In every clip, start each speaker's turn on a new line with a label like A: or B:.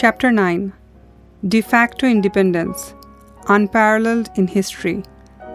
A: Chapter 9. De facto independence, unparalleled in history.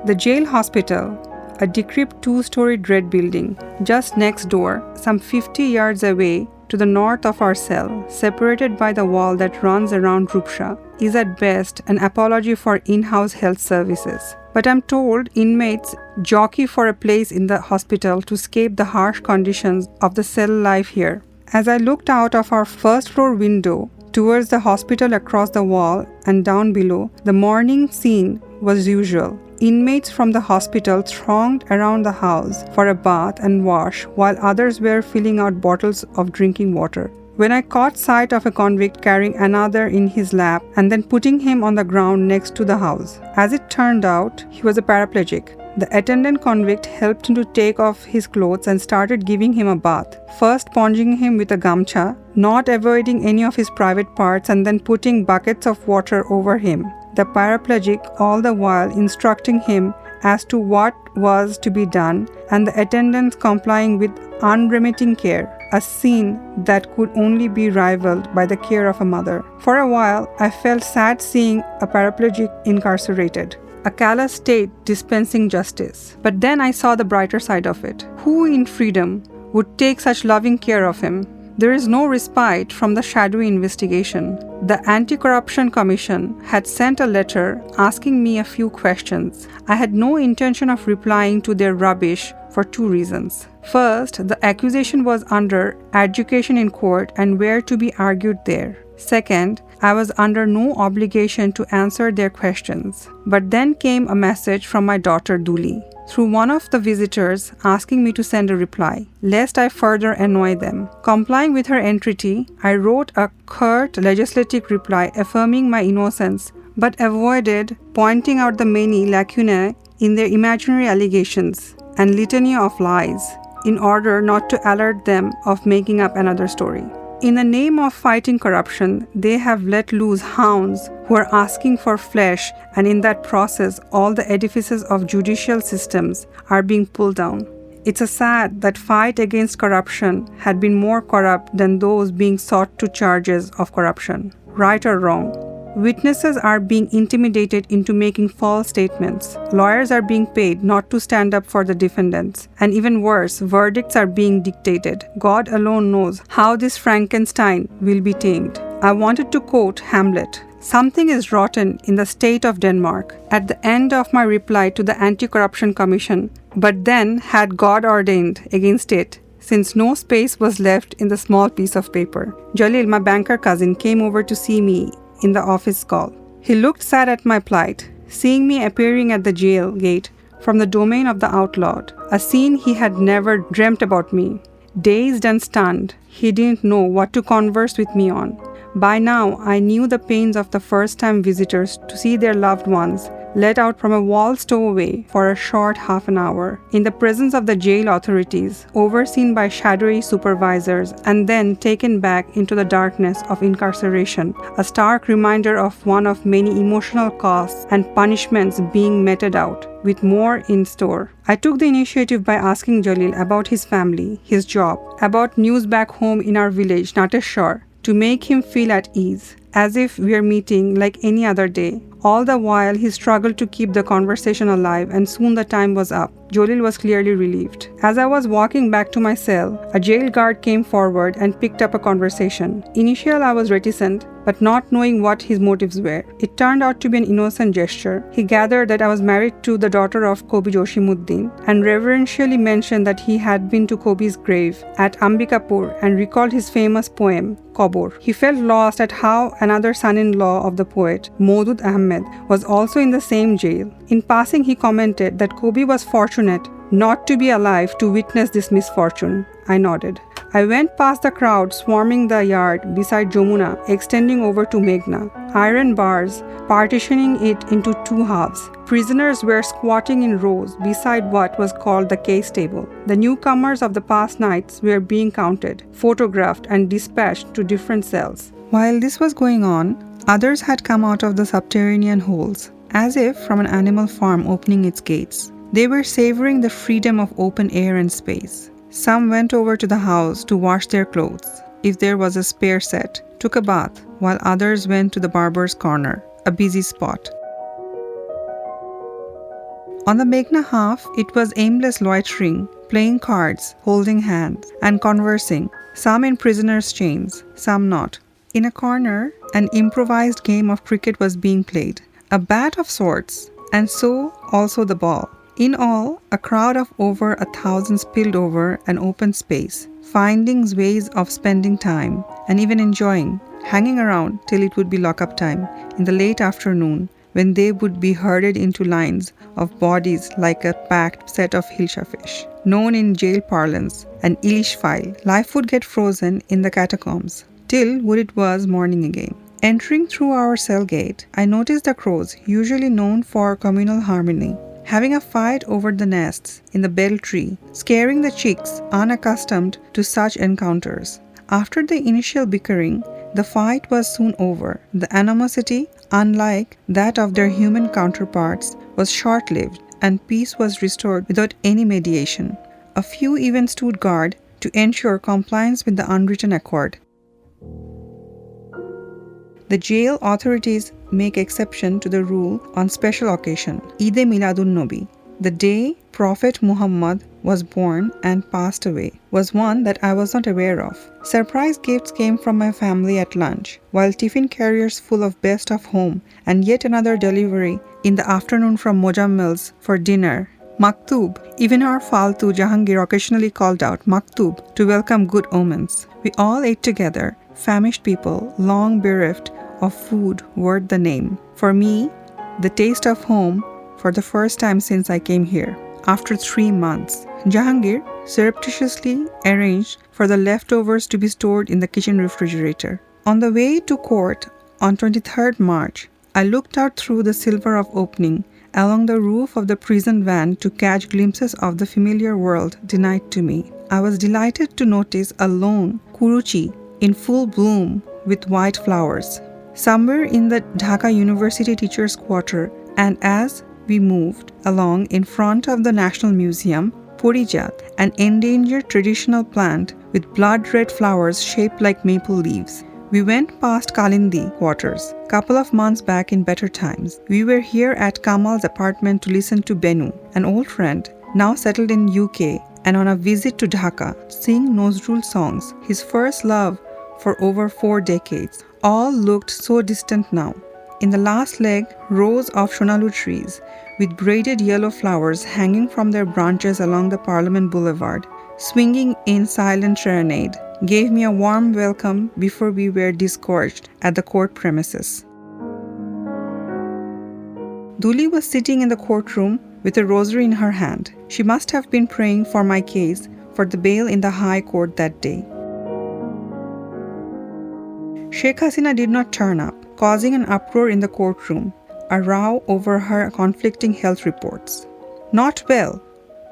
A: The jail hospital, a decrepit two-storied red building, just next door, some 50 yards away to the north of our cell, separated by the wall that runs around Rupsha, is at best an apology for in-house health services. But I'm told inmates jockey for a place in the hospital to escape the harsh conditions of the cell life here. As I looked out of our first-floor window towards the hospital across the wall and down below, the morning scene was usual. Inmates from the hospital thronged around the house for a bath and wash, while others were filling out bottles of drinking water. When I caught sight of a convict carrying another in his lap and then putting him on the ground next to the house. As it turned out, he was a paraplegic. The attendant convict helped him to take off his clothes and started giving him a bath, first sponging him with a gamcha, not avoiding any of his private parts, and then putting buckets of water over him. The paraplegic all the while instructing him as to what was to be done, and the attendants complying with unremitting care, a scene that could only be rivaled by the care of a mother. For a while, I felt sad seeing a paraplegic incarcerated, a callous state dispensing justice. But then I saw the brighter side of it. Who in freedom would take such loving care of him? There is no respite from the shadowy investigation. The Anti-Corruption Commission had sent a letter asking me a few questions. I had no intention of replying to their rubbish for two reasons. First, the accusation was under adjudication in court and were to be argued there. Second, I was under no obligation to answer their questions. But then came a message from my daughter Duli, through one of the visitors, asking me to send a reply, lest I further annoy them. Complying with her entreaty, I wrote a curt legislative reply affirming my innocence, but avoided pointing out the many lacunae in their imaginary allegations and litany of lies, in order not to alert them of making up another story. In the name of fighting corruption, they have let loose hounds who are asking for flesh, and in that process, all the edifices of judicial systems are being pulled down. It's a sad that fight against corruption had been more corrupt than those being sought to charges of corruption. Right or wrong, witnesses are being intimidated into making false statements. Lawyers are being paid not to stand up for the defendants. And even worse, verdicts are being dictated. God alone knows how this Frankenstein will be tamed. I wanted to quote Hamlet. Something is rotten in the state of Denmark, at the end of my reply to the Anti-Corruption Commission, but then had God ordained against it, since no space was left in the small piece of paper. Jalil, my banker cousin, came over to see me in the office call. He looked sad at my plight, seeing me appearing at the jail gate from the domain of the outlawed, a scene he had never dreamt about me. Dazed and stunned, he didn't know what to converse with me on. By now, I knew the pains of the first-time visitors to see their loved ones let out from a wall stowaway for a short half an hour, in the presence of the jail authorities, overseen by shadowy supervisors, and then taken back into the darkness of incarceration, a stark reminder of one of many emotional costs and punishments being meted out, with more in store. I took the initiative by asking Jalil about his family, his job, about news back home in our village, Nateshwar, to make him feel at ease, as if we are meeting like any other day. All the while, he struggled to keep the conversation alive, and soon the time was up. Jalil was clearly relieved. As I was walking back to my cell, a jail guard came forward and picked up a conversation. Initially, I was reticent, but not knowing what his motives were. It turned out to be an innocent gesture. He gathered that I was married to the daughter of Kobi Joshimuddin, and reverentially mentioned that he had been to Kobi's grave at Ambikapur and recalled his famous poem, Kobor. He felt lost at how another son-in-law of the poet, Maudud Ahmed, was also in the same jail. In passing, he commented that Kobi was fortunate not to be alive to witness this misfortune. I nodded. I went past the crowd swarming the yard beside Jamuna, extending over to Meghna. Iron bars partitioning it into two halves. Prisoners were squatting in rows beside what was called the case table. The newcomers of the past nights were being counted, photographed, and dispatched to different cells. While this was going on, others had come out of the subterranean holes, as if from an animal farm opening its gates. They were savoring the freedom of open air and space. Some went over to the house to wash their clothes, if there was a spare set, took a bath, while others went to the barber's corner, a busy spot. On the Meghna half, it was aimless loitering, playing cards, holding hands, and conversing, some in prisoners' chains, some not. In a corner, an improvised game of cricket was being played, a bat of sorts, and so also the ball. In all, a crowd of over 1,000 spilled over an open space, finding ways of spending time, and even enjoying, hanging around till it would be lock-up time in the late afternoon, when they would be herded into lines of bodies like a packed set of hilsha fish. Known in jail parlance, an ilish file, life would get frozen in the catacombs, till would it was morning again. Entering through our cell gate, I noticed the crows, usually known for communal harmony, having a fight over the nests in the bell tree, scaring the chicks unaccustomed to such encounters. After the initial bickering, the fight was soon over. The animosity, unlike that of their human counterparts, was short-lived, and peace was restored without any mediation. A few even stood guard to ensure compliance with the unwritten accord. The jail authorities make exception to the rule on special occasion, Eid-e-Miladun-Nabi. The day Prophet Muhammad was born and passed away was one that I was not aware of. Surprise gifts came from my family at lunch, while tiffin carriers full of best of home, and yet another delivery in the afternoon from Mojammels for dinner. Maktub, even our Faltu Jahangir occasionally called out Maktub to welcome good omens. We all ate together, famished people, long bereft of food worth the name. For me, the taste of home for the first time since I came here, after 3 months. Jahangir surreptitiously arranged for the leftovers to be stored in the kitchen refrigerator. On the way to court on 23rd March, I looked out through the silver of opening along the roof of the prison van to catch glimpses of the familiar world denied to me. I was delighted to notice a lone kuruchi in full bloom with white flowers, somewhere in the Dhaka University Teachers' Quarter, and as we moved along in front of the National Museum, Purijat, an endangered traditional plant with blood-red flowers shaped like maple leaves. We went past Kalindi quarters, couple of months back in better times. We were here at Kamal's apartment to listen to Benu, an old friend, now settled in UK and on a visit to Dhaka, sing Nazrul songs, his first love for over 4 decades. All looked so distant now. In the last leg, rows of Shonalu trees with braided yellow flowers hanging from their branches along the Parliament Boulevard, swinging in silent serenade, gave me a warm welcome before we were disgorged at the court premises. Duli was sitting in the courtroom with a rosary in her hand. She must have been praying for my case for the bail in the High Court that day. Sheikh Hasina did not turn up, causing an uproar in the courtroom, a row over her conflicting health reports. Not well,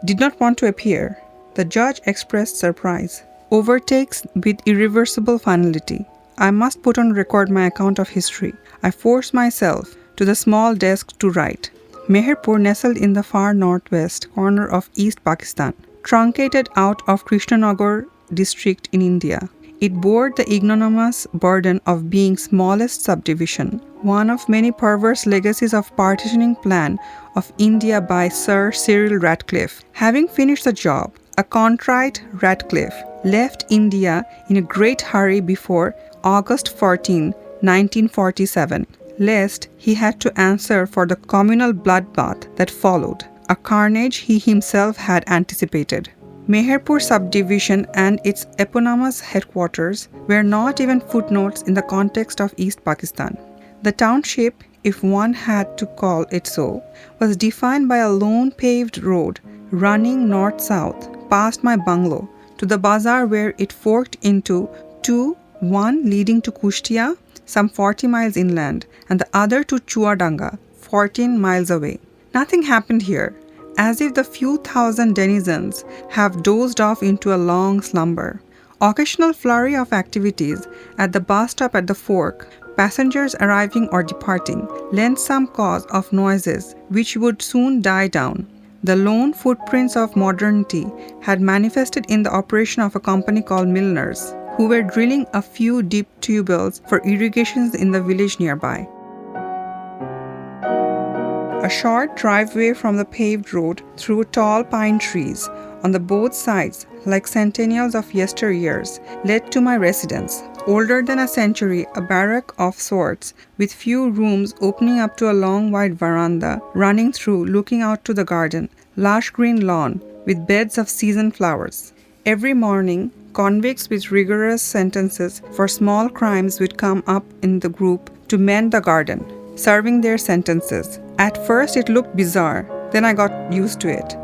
A: did not want to appear. The judge expressed surprise. Overtakes with irreversible finality. I must put on record my account of history. I forced myself to the small desk to write. Meherpur, nestled in the far northwest corner of East Pakistan, truncated out of Krishnanagar district in India. It bore the ignominious burden of being smallest subdivision, one of many perverse legacies of partitioning plan of India by Sir Cyril Ratcliffe. Having finished the job, a contrite Ratcliffe left India in a great hurry before August 14, 1947, lest he had to answer for the communal bloodbath that followed, a carnage he himself had anticipated. Meherpur subdivision and its eponymous headquarters were not even footnotes in the context of East Pakistan. The township, if one had to call it so, was defined by a lone paved road running north-south past my bungalow to the bazaar where it forked into two, one leading to Kushtia, some 40 miles inland, and the other to Chuadanga, 14 miles away. Nothing happened here, as if the few thousand denizens have dozed off into a long slumber. Occasional flurry of activities at the bus stop at the fork, passengers arriving or departing, lent some cause of noises which would soon die down. The lone footprints of modernity had manifested in the operation of a company called Milliners, who were drilling a few deep tubules for irrigations in the village nearby. A short driveway from the paved road through tall pine trees on the both sides, like centennials of yesteryears, led to my residence. Older than a century, a barrack of sorts, with few rooms opening up to a long wide veranda running through, looking out to the garden, lush green lawn with beds of seasoned flowers. Every morning, convicts with rigorous sentences for small crimes would come up in the group to mend the garden, serving their sentences. At first it looked bizarre, then I got used to it.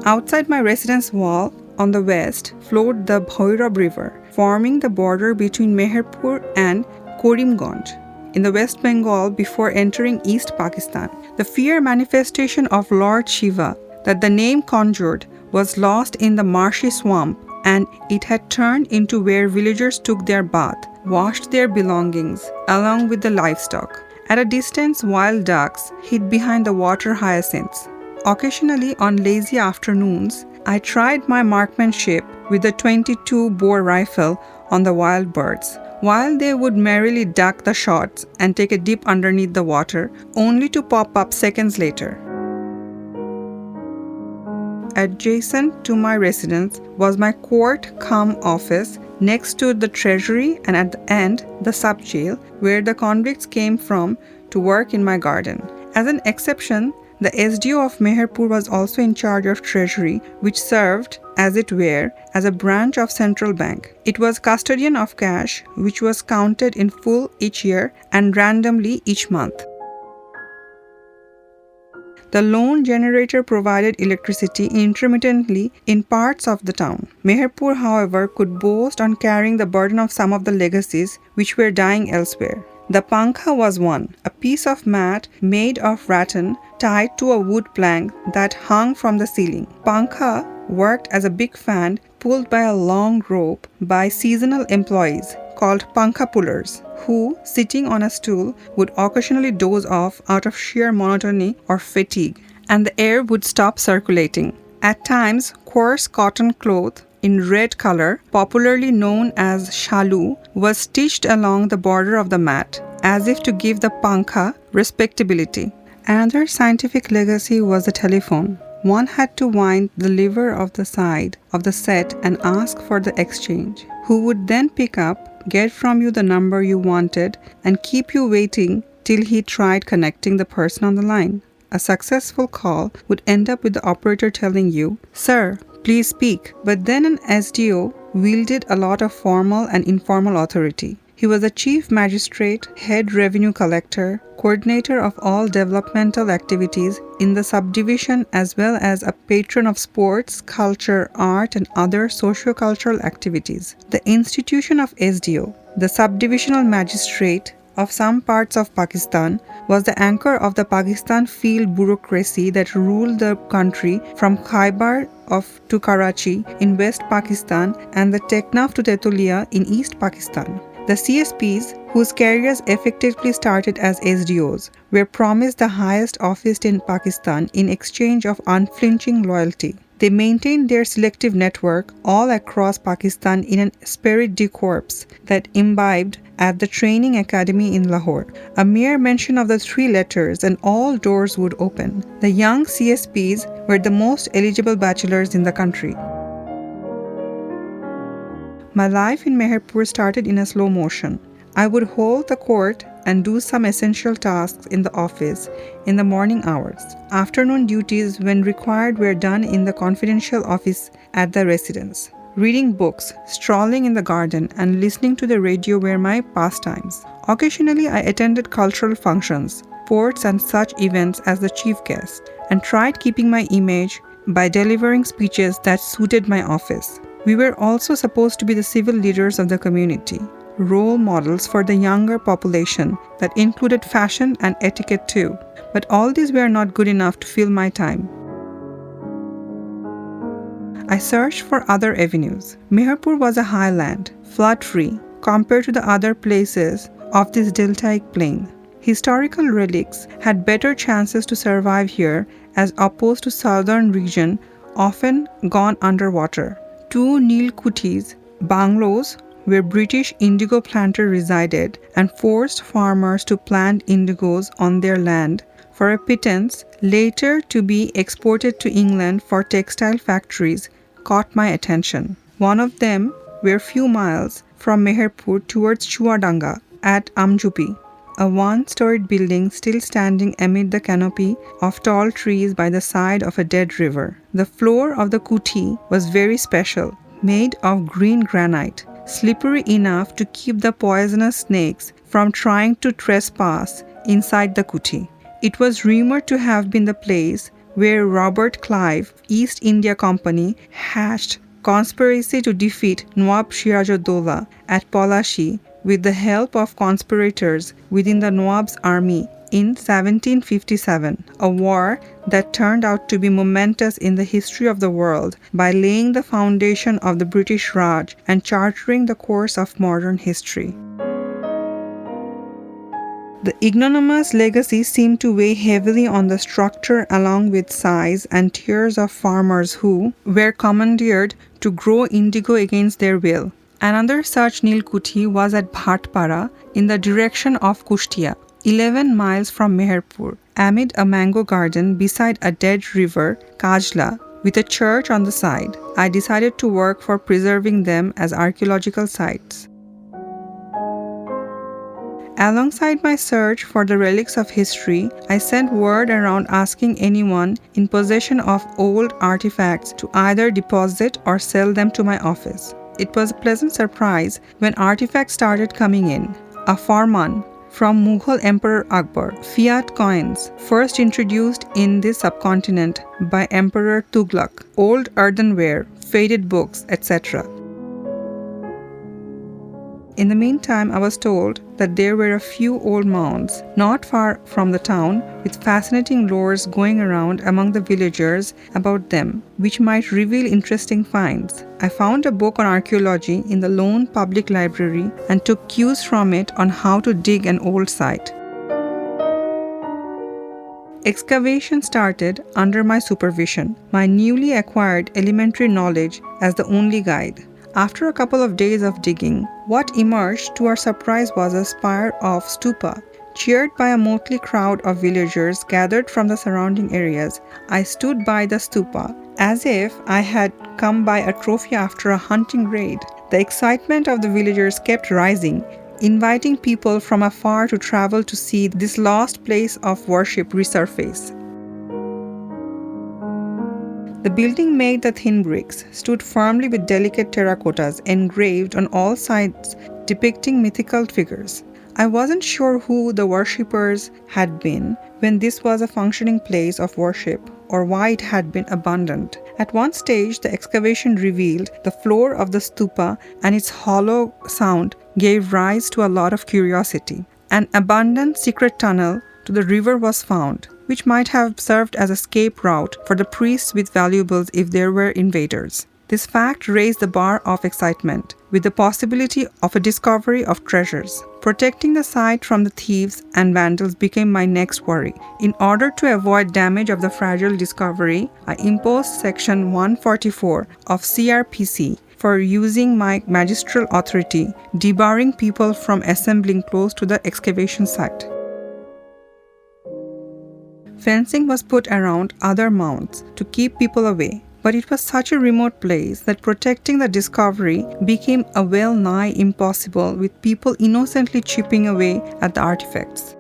A: Outside my residence wall, on the west, flowed the Bhairab River, forming the border between Meherpur and Karimganj in the West Bengal before entering East Pakistan. The fierce manifestation of Lord Shiva that the name conjured was lost in the marshy swamp, and it had turned into where villagers took their bath, washed their belongings, along with the livestock. At a distance, wild ducks hid behind the water hyacinths. Occasionally, on lazy afternoons, I tried my marksmanship with the 22-bore rifle on the wild birds, while they would merrily duck the shots and take a dip underneath the water, only to pop up seconds later. Adjacent to my residence was my court-cum office, next to the treasury, and at the end, the sub-jail, where the convicts came from to work in my garden. As an exception, the SDO of Meherpur was also in charge of treasury, which served, as it were, as a branch of central bank. It was custodian of cash, which was counted in full each year and randomly each month. The lone generator provided electricity intermittently in parts of the town. Meherpur, however, could boast on carrying the burden of some of the legacies which were dying elsewhere. The pankha was one, a piece of mat made of rattan tied to a wood plank that hung from the ceiling. Pankha worked as a big fan pulled by a long rope by seasonal employees called pankha pullers, who, sitting on a stool, would occasionally doze off out of sheer monotony or fatigue, and the air would stop circulating. At times, coarse cotton cloth in red color, popularly known as shalu, was stitched along the border of the mat, as if to give the pankha respectability. Another scientific legacy was the telephone. One had to wind the lever of the side of the set and ask for the exchange, who would then pick up, get from you the number you wanted, and keep you waiting till he tried connecting the person on the line. A successful call would end up with the operator telling you, "Sir, please speak." But then an SDO wielded a lot of formal and informal authority. He was a chief magistrate, head revenue collector, coordinator of all developmental activities in the subdivision, as well as a patron of sports, culture, art, and other socio-cultural activities. The institution of SDO, the subdivisional magistrate of some parts of Pakistan, was the anchor of the Pakistan field bureaucracy that ruled the country from Khyber to Karachi in West Pakistan and the Teknaf to Tetulia in East Pakistan. The CSPs, whose careers effectively started as SDOs, were promised the highest office in Pakistan in exchange of unflinching loyalty. They maintained their selective network all across Pakistan in an esprit de corps that imbibed at the training academy in Lahore. A mere mention of the three letters and all doors would open. The young CSPs were the most eligible bachelors in the country. My life in Meherpur started in a slow motion. I would hold the court and do some essential tasks in the office in the morning hours. Afternoon duties, when required, were done in the confidential office at the residence. Reading books, strolling in the garden, and listening to the radio were my pastimes. Occasionally, I attended cultural functions, sports, and such events as the chief guest, and tried keeping my image by delivering speeches that suited my office. We were also supposed to be the civil leaders of the community, role models for the younger population that included fashion and etiquette too. But all these were not good enough to fill my time. I searched for other avenues. Meherpur was a highland, flood-free, compared to the other places of this deltaic plain. Historical relics had better chances to survive here as opposed to southern region often gone underwater. 2 NeelKuthis, bungalows, where British indigo planters resided and forced farmers to plant indigos on their land for a pittance, later to be exported to England for textile factories, caught my attention. One of them were few miles from Meherpur towards Chuadanga at Amjupi, a one-storied building still standing amid the canopy of tall trees by the side of a dead river. The floor of the kuthi was very special, made of green granite, slippery enough to keep the poisonous snakes from trying to trespass inside the kuthi. It was rumored to have been the place where Robert Clive, East India Company, hatched conspiracy to defeat Nawab Siraj-ud-Dowla at Palashi with the help of conspirators within the Nawab's army in 1757, a war that turned out to be momentous in the history of the world by laying the foundation of the British Raj and charting the course of modern history. The ignominious legacy seemed to weigh heavily on the structure along with sighs and tears of farmers who were commandeered to grow indigo against their will. Another such NeelKuthi was at Bhatpara in the direction of Kushtia, 11 miles from Meherpur, amid a mango garden beside a dead river, Kajla, with a church on the side. I decided to work for preserving them as archaeological sites. Alongside my search for the relics of history, I sent word around asking anyone in possession of old artifacts to either deposit or sell them to my office. It was a pleasant surprise when artifacts started coming in. A farman from Mughal Emperor Akbar, fiat coins, first introduced in this subcontinent by Emperor Tuglak, old earthenware, faded books, etc. In the meantime, I was told that there were a few old mounds not far from the town with fascinating lores going around among the villagers about them, which might reveal interesting finds. I found a book on archaeology in the lone public library and took cues from it on how to dig an old site. Excavation started under my supervision, my newly acquired elementary knowledge as the only guide. After a couple of days of digging, what emerged to our surprise was a spire of stupa. Cheered by a motley crowd of villagers gathered from the surrounding areas, I stood by the stupa as if I had come by a trophy after a hunting raid. The excitement of the villagers kept rising, inviting people from afar to travel to see this lost place of worship resurface. The building made the thin bricks, stood firmly with delicate terracottas engraved on all sides depicting mythical figures. I wasn't sure who the worshippers had been when this was a functioning place of worship or why it had been abandoned. At one stage, the excavation revealed the floor of the stupa and its hollow sound gave rise to a lot of curiosity. An abandoned secret tunnel to the river was found, which might have served as a escape route for the priests with valuables if there were invaders. This fact raised the bar of excitement, with the possibility of a discovery of treasures. Protecting the site from the thieves and vandals became my next worry. In order to avoid damage of the fragile discovery, I imposed Section 144 of CRPC for using my magistral authority, debarring people from assembling close to the excavation site. Fencing was put around other mounds to keep people away, but it was such a remote place that protecting the discovery became a well-nigh impossible with people innocently chipping away at the artifacts.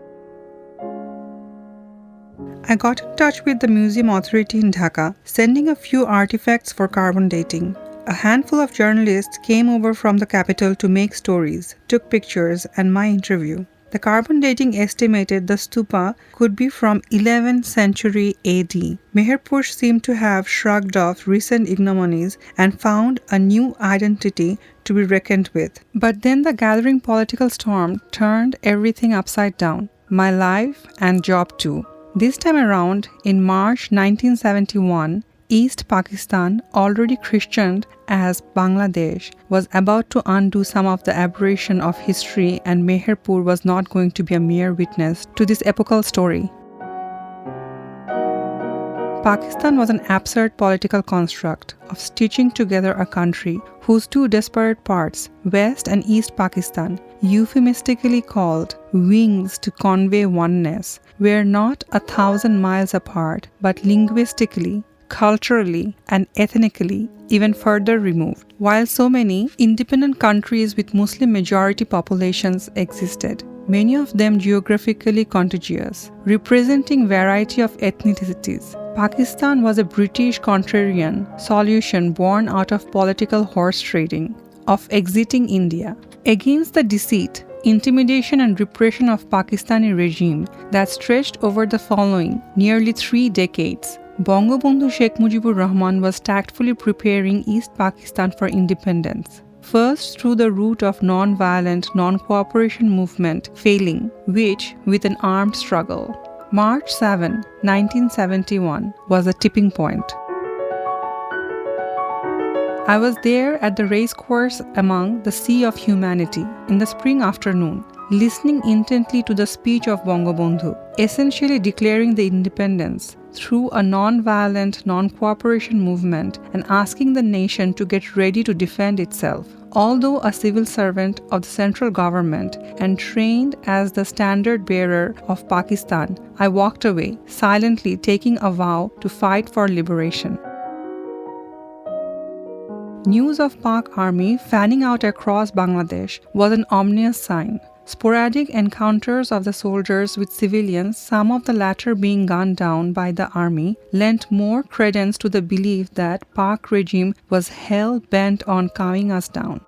A: I got in touch with the museum authority in Dhaka, sending a few artifacts for carbon dating. A handful of journalists came over from the capital to make stories, took pictures, and my interview. The carbon dating estimated the stupa could be from 11th century AD. Meherpur seemed to have shrugged off recent ignominies and found a new identity to be reckoned with. But then the gathering political storm turned everything upside down. My life and job too. This time around, in March 1971, East Pakistan, already christened as Bangladesh, was about to undo some of the aberration of history, and Meherpur was not going to be a mere witness to this epochal story. Pakistan was an absurd political construct of stitching together a country whose two disparate parts, West and East Pakistan, euphemistically called wings to convey oneness, were not 1,000 miles apart but linguistically, culturally, and ethnically even further removed. While so many independent countries with Muslim majority populations existed, many of them geographically contiguous, representing variety of ethnicities, Pakistan was a British contrarian solution born out of political horse trading, of exiting India. Against the deceit, intimidation and repression of Pakistani regime that stretched over the following nearly 3 decades, Bangabandhu Sheikh Mujibur Rahman was tactfully preparing East Pakistan for independence. First through the route of non-violent, non-cooperation movement failing, which with an armed struggle. March 7, 1971 was a tipping point. I was there at the racecourse among the sea of humanity in the spring afternoon, listening intently to the speech of Bangabandhu, essentially declaring the independence through a non-violent, non-cooperation movement and asking the nation to get ready to defend itself. Although a civil servant of the central government and trained as the standard bearer of Pakistan, I walked away, silently taking a vow to fight for liberation. News of Pak army fanning out across Bangladesh was an ominous sign. Sporadic encounters of the soldiers with civilians, some of the latter being gunned down by the army, lent more credence to the belief that Pak regime was hell-bent on calming us down.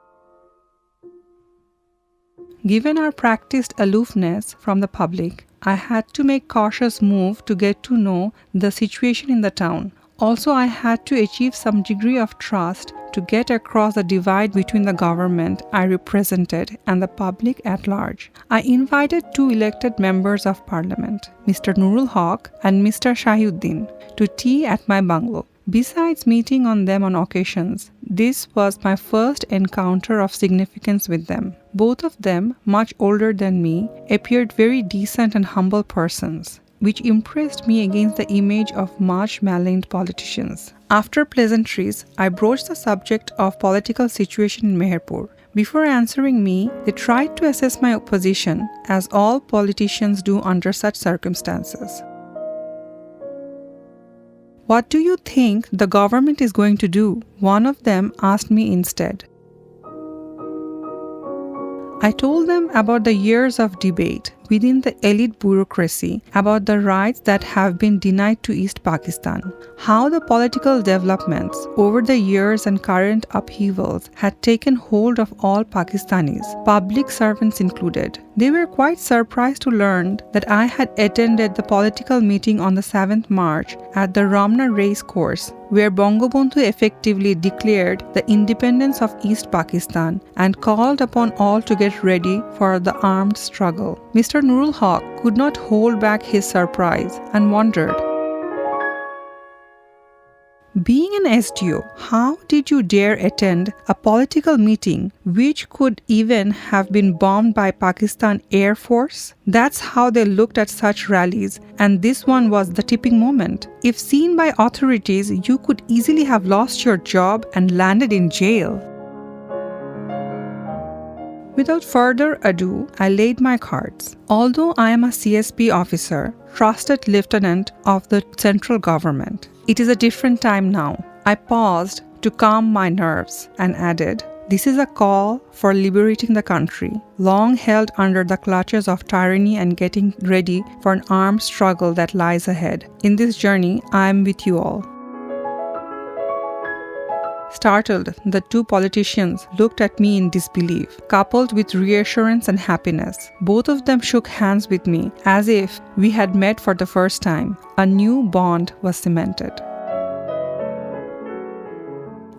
A: Given our practiced aloofness from the public, I had to make cautious move to get to know the situation in the town. Also, I had to achieve some degree of trust to get across the divide between the government I represented and the public at large. I invited 2 elected members of parliament, Mr. Nurul Haq and Mr. Shahiuddin, to tea at my bungalow. Besides meeting on them on occasions, this was my first encounter of significance with them. Both of them, much older than me, appeared very decent and humble persons, which impressed me against the image of much maligned politicians. After pleasantries, I broached the subject of political situation in Meherpur. Before answering me, they tried to assess my position, as all politicians do under such circumstances. "What do you think the government is going to do?" one of them asked me instead. I told them about the years of debate within the elite bureaucracy about the rights that have been denied to East Pakistan, how the political developments over the years and current upheavals had taken hold of all Pakistanis, public servants included. They were quite surprised to learn that I had attended the political meeting on the 7th March at the Ramna Racecourse, where Bangabandhu effectively declared the independence of East Pakistan and called upon all to get ready for the armed struggle. Mr. Nurul Haq could not hold back his surprise and wondered, "Being an SDO, how did you dare attend a political meeting which could even have been bombed by Pakistan Air Force?" That's how they looked at such rallies, and this one was the tipping moment. If seen by authorities, you could easily have lost your job and landed in jail. Without further ado, I laid my cards. Although I am a CSP officer, trusted lieutenant of the central government, it is a different time now. I paused to calm my nerves and added, "This is a call for liberating the country, long held under the clutches of tyranny, and getting ready for an armed struggle that lies ahead. In this journey, I am with you all." Startled, the 2 politicians looked at me in disbelief, coupled with reassurance and happiness. Both of them shook hands with me as if we had met for the first time. A new bond was cemented.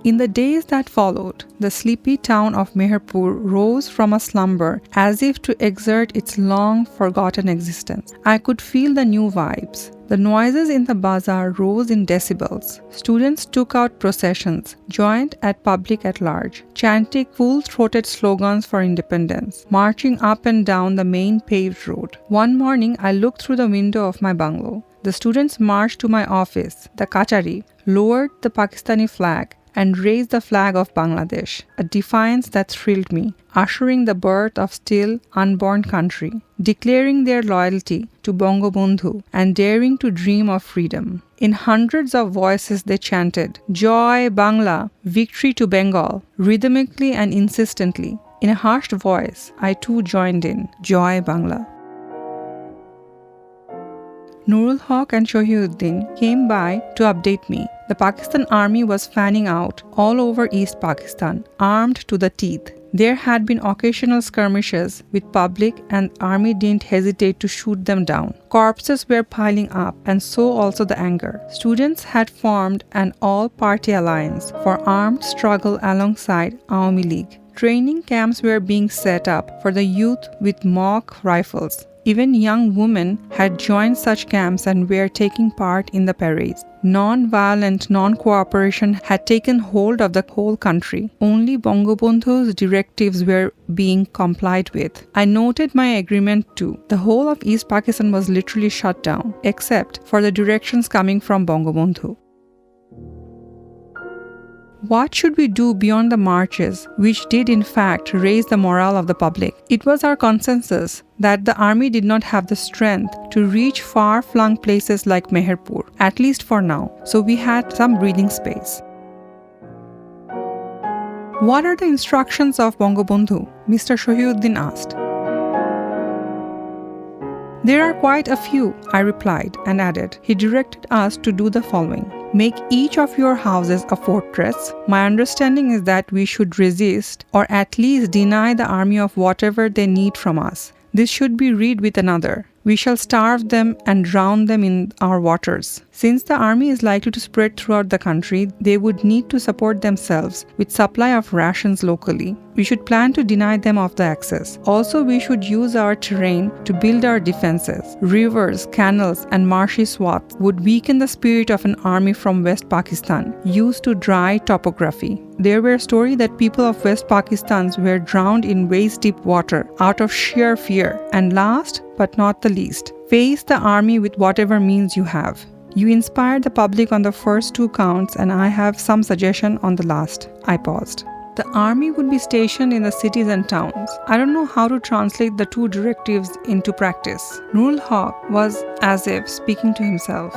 A: In the days that followed, the sleepy town of Meherpur rose from a slumber as if to exert its long-forgotten existence. I could feel the new vibes. The noises in the bazaar rose in decibels. Students took out processions, joined at public at large, chanting full-throated slogans for independence, marching up and down the main paved road. One morning, I looked through the window of my bungalow. The students marched to my office, the Kachari, lowered the Pakistani flag, and raised the flag of Bangladesh, a defiance that thrilled me, ushering the birth of still unborn country, declaring their loyalty to Bangabandhu and daring to dream of freedom. In hundreds of voices they chanted, "Joy Bangla, victory to Bengal," rhythmically and insistently. In a hushed voice, I too joined in, "Joy Bangla." Nurul Haq and Shohiuddin came by to update me. The Pakistan army was fanning out all over East Pakistan, armed to the teeth. There had been occasional skirmishes with public and army didn't hesitate to shoot them down. Corpses were piling up and so also the anger. Students had formed an all-party alliance for armed struggle alongside Awami League. Training camps were being set up for the youth with mock rifles. Even young women had joined such camps and were taking part in the parades. Non-violent non-cooperation had taken hold of the whole country. Only Bangabandhu's directives were being complied with. I noted my agreement too. The whole of East Pakistan was literally shut down, except for the directions coming from Bangabandhu. What should we do beyond the marches, which did in fact raise the morale of the public? It was our consensus that the army did not have the strength to reach far-flung places like Meherpur, at least for now, so we had some breathing space. What are the instructions of Bangabandhu? Mr. Shohiuddin asked. There are quite a few, I replied and added. He directed us to do the following. Make each of your houses a fortress. My understanding is that we should resist or at least deny the army of whatever they need from us. This should be read with another. We shall starve them and drown them in our waters. Since the army is likely to spread throughout the country, they would need to support themselves with supply of rations locally. We should plan to deny them of the access. Also, we should use our terrain to build our defenses. Rivers, canals, and marshy swaths would weaken the spirit of an army from West Pakistan, used to dry topography. There were stories that people of West Pakistan were drowned in waist-deep water out of sheer fear. And last, but not the least, face the army with whatever means you have. You inspired the public on the first two counts and I have some suggestion on the last. I paused. The army would be stationed in the cities and towns. I don't know how to translate the two directives into practice. Nurul Haq was as if speaking to himself.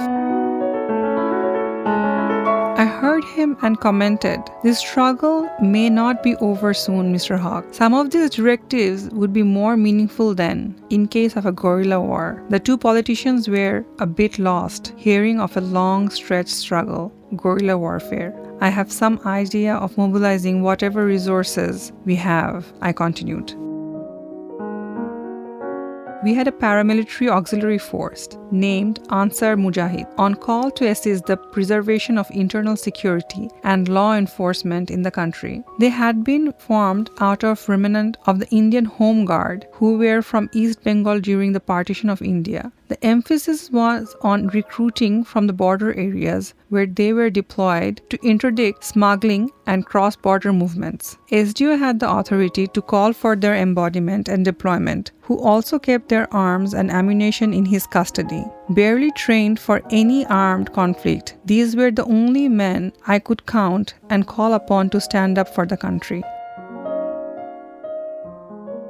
A: I heard him and commented, "This struggle may not be over soon, Mr. Haq. Some of these directives would be more meaningful then, in case of a guerrilla war." The two politicians were a bit lost, hearing of a long-stretched struggle, guerrilla warfare. I have some idea of mobilizing whatever resources we have, I continued. We had a paramilitary auxiliary force named Ansar Mujahid on call to assist the preservation of internal security and law enforcement in the country. They had been formed out of remnant of the Indian Home Guard who were from East Bengal during the partition of India. The emphasis was on recruiting from the border areas where they were deployed to interdict smuggling and cross-border movements. SDO had the authority to call for their embodiment and deployment, who also kept their arms and ammunition in his custody. Barely trained for any armed conflict, these were the only men I could count and call upon to stand up for the country.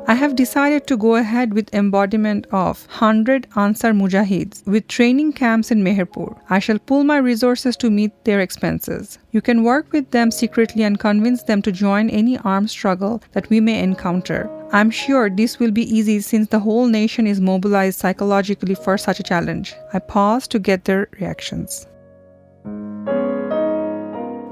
A: I have decided to go ahead with embodiment of 100 Ansar Mujahids with training camps in Meherpur. I shall pool my resources to meet their expenses. You can work with them secretly and convince them to join any armed struggle that we may encounter. I'm sure this will be easy since the whole nation is mobilized psychologically for such a challenge. I paused to get their reactions.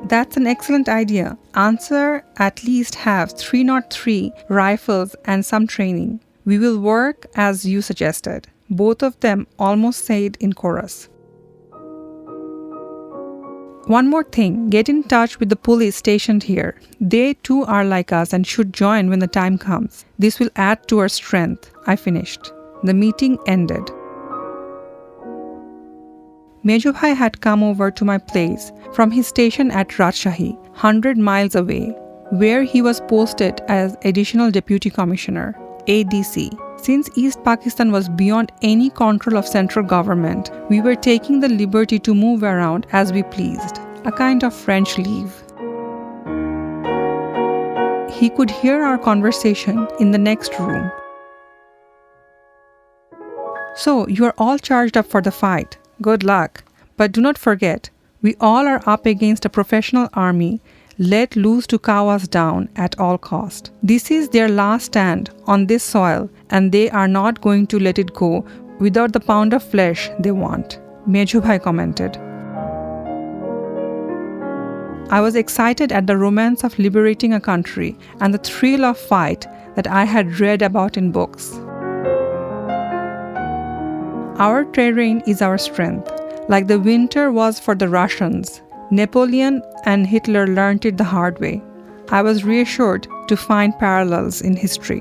A: That's an excellent idea. Answer at least have 303 rifles and some training. We will work as you suggested. Both of them almost said in chorus. One more thing, get in touch with the police stationed here. They too are like us and should join when the time comes. This will add to our strength. I finished. The meeting ended. Mejo Bhai had come over to my place from his station at Rajshahi, 100 miles away, where he was posted as Additional Deputy Commissioner, ADC. Since East Pakistan was beyond any control of central government, we were taking the liberty to move around as we pleased, a kind of French leave. He could hear our conversation in the next room. So, you are all charged up for the fight. Good luck. But do not forget, we all are up against a professional army let loose to cow us down at all cost. This is their last stand on this soil, and they are not going to let it go without the pound of flesh they want, Meju Bhai commented. I was excited at the romance of liberating a country and the thrill of fight that I had read about in books. Our terrain is our strength. Like the winter was for the Russians, Napoleon and Hitler learned it the hard way. I was reassured to find parallels in history.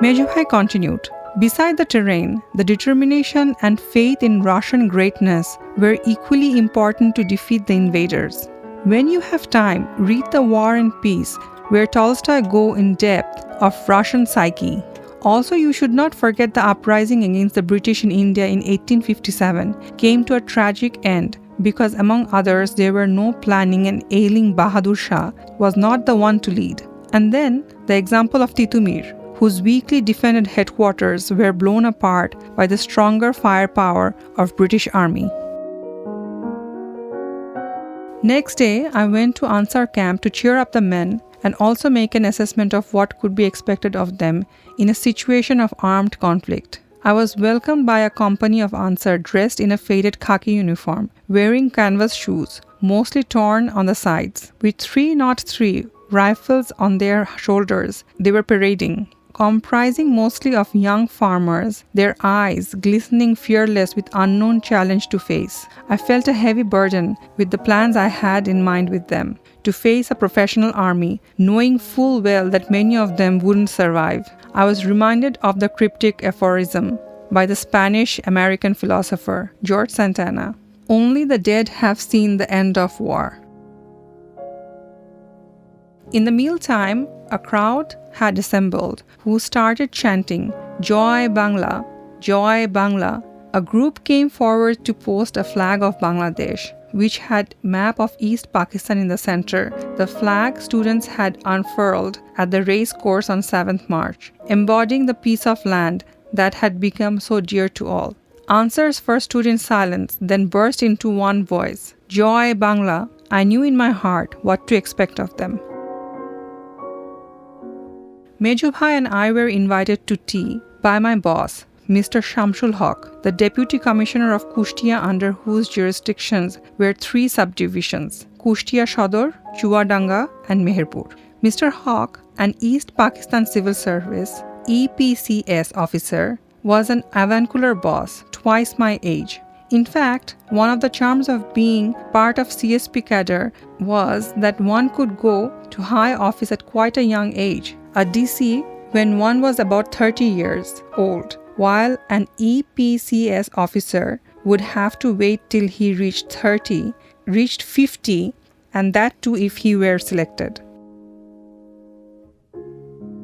A: Meju Bhai continued, beside the terrain, the determination and faith in Russian greatness were equally important to defeat the invaders. When you have time, read The War and Peace, where Tolstoy goes in depth of Russian psyche. Also, you should not forget the uprising against the British in India in 1857 came to a tragic end because, among others, there were no planning and ailing Bahadur Shah was not the one to lead. And then, the example of Titumir, whose weakly defended headquarters were blown apart by the stronger firepower of British Army. Next day, I went to Ansar camp to cheer up the men and also make an assessment of what could be expected of them in a situation of armed conflict. I was welcomed by a company of Ansar dressed in a faded khaki uniform, wearing canvas shoes, mostly torn on the sides. With 303 rifles on their shoulders, they were parading, comprising mostly of young farmers, their eyes glistening fearless with unknown challenge to face. I felt a heavy burden with the plans I had in mind with them, to face a professional army, knowing full well that many of them wouldn't survive. I was reminded of the cryptic aphorism by the Spanish-American philosopher George Santana, "Only the dead have seen the end of war." In the mealtime, a crowd had assembled who started chanting, "Joy Bangla, Joy Bangla." A group came forward to post a flag of Bangladesh, which had map of East Pakistan in the center. The flag students had unfurled at the race course on 7th March, embodying the piece of land that had become so dear to all. Answers first stood in silence, then burst into one voice, "Joy Bangla." I knew in my heart what to expect of them. Meju Bhai and I were invited to tea by my boss, Mr. Shamsul Haq, the Deputy Commissioner of Kushtia, under whose jurisdictions were 3 subdivisions, Kushtia Shodor, Chuadanga and Meherpur. Mr. Haq, an East Pakistan Civil Service EPCS officer, was an avuncular boss, twice my age. In fact, one of the charms of being part of CSP cadre was that one could go to high office at quite a young age, a DC when one was about 30 years old, while an EPCS officer would have to wait till he reached 30, reached 50, and that too if he were selected.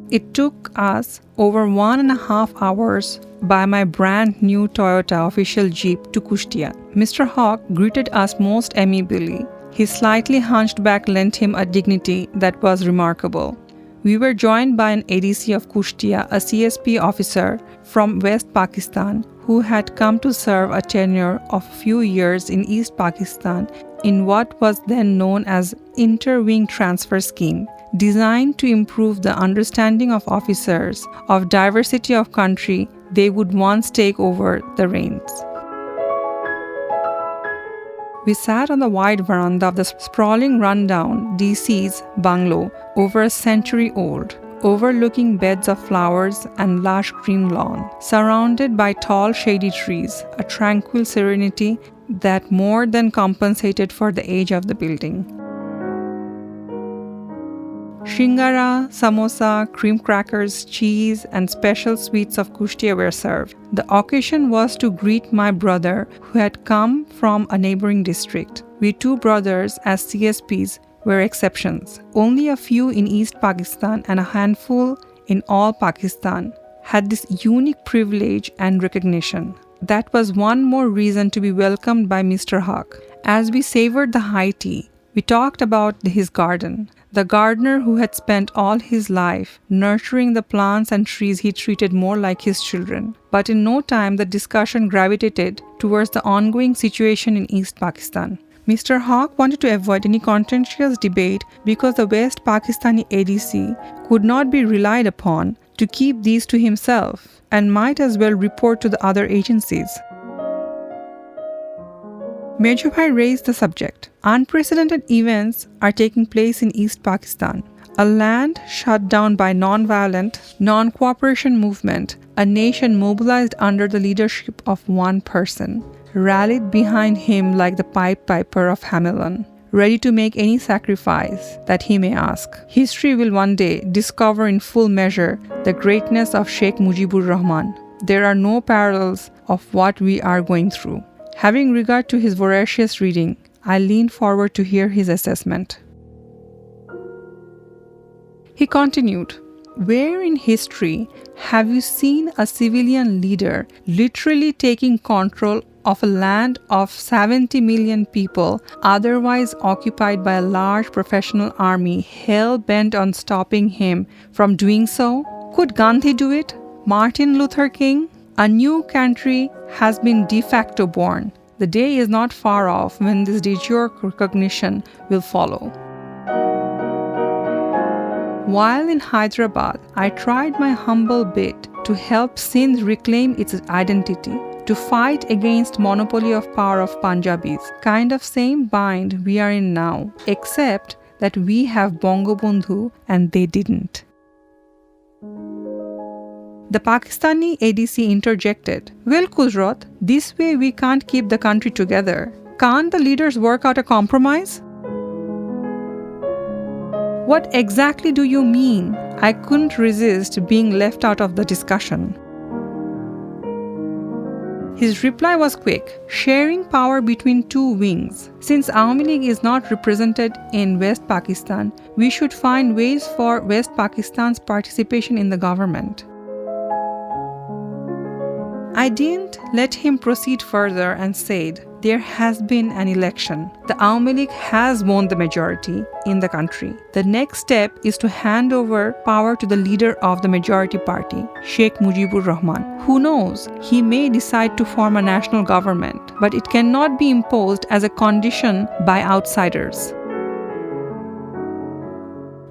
A: It took us over 1.5 hours by my brand new Toyota official Jeep to Kushtia. Mr. Haq greeted us most amiably. His slightly hunched back lent him a dignity that was remarkable. We were joined by an ADC of Kushtia, a CSP officer from West Pakistan who had come to serve a tenure of a few years in East Pakistan in what was then known as Inter-Wing Transfer Scheme, designed to improve the understanding of officers of diversity of country they would once take over the reins. We sat on the wide veranda of the sprawling rundown DC's bungalow, over a century old, overlooking beds of flowers and lush green lawn, surrounded by tall shady trees, a tranquil serenity that more than compensated for the age of the building. Shingara, samosa, cream crackers, cheese, and special sweets of Kushtia were served. The occasion was to greet my brother who had come from a neighboring district. We 2 brothers as CSPs were exceptions. Only a few in East Pakistan and a handful in all Pakistan, had this unique privilege and recognition. That was one more reason to be welcomed by Mr. Haq. As we savored the high tea, we talked about his garden. The gardener who had spent all his life nurturing the plants and trees he treated more like his children. But in no time, the discussion gravitated towards the ongoing situation in East Pakistan. Mr. Haq wanted to avoid any contentious debate because the West Pakistani ADC could not be relied upon to keep these to himself and might as well report to the other agencies. Major Bhai raised the subject. Unprecedented events are taking place in East Pakistan. A land shut down by non-violent, non-cooperation movement, a nation mobilized under the leadership of one person, rallied behind him like the Pied Piper of Hamelin, ready to make any sacrifice that he may ask. History will one day discover in full measure the greatness of Sheikh Mujibur Rahman. There are no parallels of what we are going through. Having regard to his voracious reading, I leaned forward to hear his assessment. He continued, "Where in history have you seen a civilian leader literally taking control of a land of 70 million people otherwise occupied by a large professional army hell-bent on stopping him from doing so? Could Gandhi do it? Martin Luther King? A new country has been de facto born. The day is not far off when this de jure recognition will follow." While in Hyderabad, I tried my humble bit to help Sindh reclaim its identity, to fight against monopoly of power of Punjabis, kind of same bind we are in now, except that we have Bangabandhu and they didn't. The Pakistani ADC interjected, "Well, Qudrat, this way we can't keep the country together. Can't the leaders work out a compromise?" "What exactly do you mean?" I couldn't resist being left out of the discussion. His reply was quick, sharing power between two wings. Since Awami League is not represented in West Pakistan, we should find ways for West Pakistan's participation in the government. I didn't let him proceed further and said, "There has been an election. The Awami League has won the majority in the country. The next step is to hand over power to the leader of the majority party, Sheikh Mujibur Rahman. Who knows, he may decide to form a national government, but it cannot be imposed as a condition by outsiders."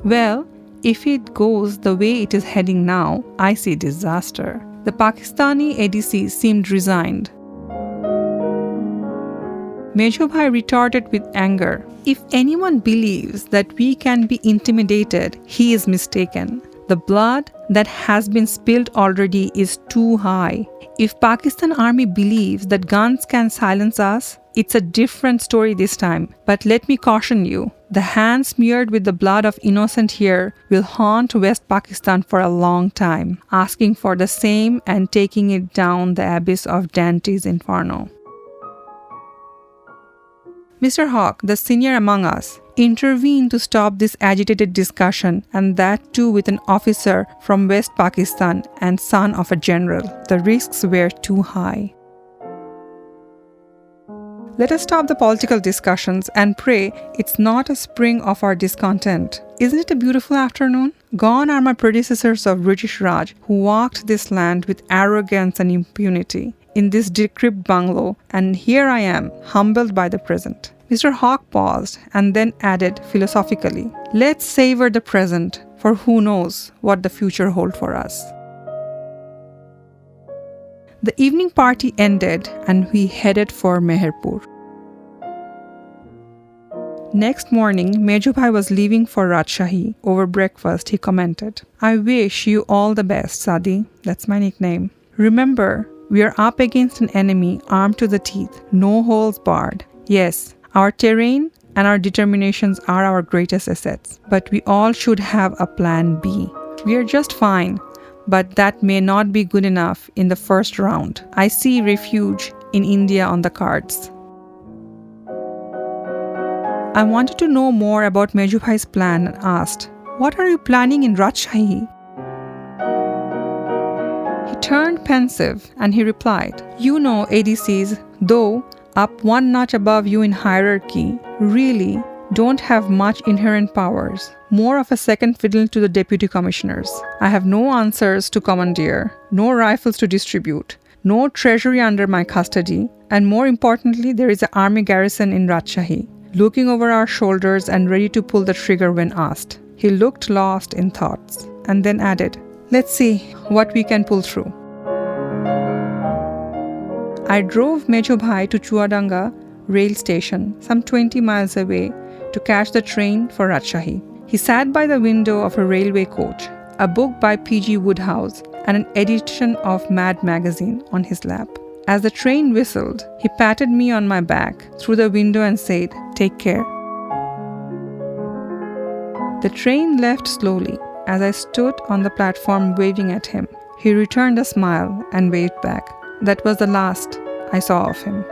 A: Well, if it goes the way it is heading now, I see disaster. The Pakistani ADC seemed resigned. Major Bhai retorted with anger, "If anyone believes that we can be intimidated, he is mistaken. The blood that has been spilled already is too high. If Pakistan Army believes that guns can silence us, it's a different story this time. But let me caution you, the hands smeared with the blood of innocent here will haunt West Pakistan for a long time, asking for the same and taking it down the abyss of Dante's Inferno." Mr. Haq, the senior among us, intervened to stop this agitated discussion, and that too with an officer from West Pakistan and son of a general. The risks were too high. Let us stop the political discussions and pray it's not a spring of our discontent. Isn't it a beautiful afternoon? Gone are my predecessors of British Raj who walked this land with arrogance and impunity in this decrepit bungalow, and here I am, humbled by the present. Mr. Haq paused and then added philosophically, "Let's savor the present, for who knows what the future holds for us." The evening party ended and we headed for Meherpur. Next morning, Major Bhai was leaving for Rajshahi. Over breakfast, he commented, "I wish you all the best, Sadi." That's my nickname. "Remember, we are up against an enemy armed to the teeth, no holes barred. Yes, our terrain and our determinations are our greatest assets, but we all should have a plan B. We are just fine, but that may not be good enough in the first round. I see refuge in India on the cards." I wanted to know more about Major Bhai's plan and asked, "What are you planning in Rajshahi?" turned pensive and he replied, "You know, ADCs, though up one notch above you in hierarchy, really don't have much inherent powers. More of a second fiddle to the deputy commissioners. I have no answers to commandeer, no rifles to distribute, no treasury under my custody, and more importantly, there is an army garrison in Rajshahi, looking over our shoulders and ready to pull the trigger when asked." He looked lost in thoughts and then added, "Let's see what we can pull through." I drove Mejo Bhai to Chuadanga Rail Station, some 20 miles away, to catch the train for Rajshahi. He sat by the window of a railway coach, a book by P.G. Wodehouse, and an edition of Mad magazine on his lap. As the train whistled, he patted me on my back through the window and said, "Take care." The train left slowly. As I stood on the platform waving at him, he returned a smile and waved back. That was the last I saw of him.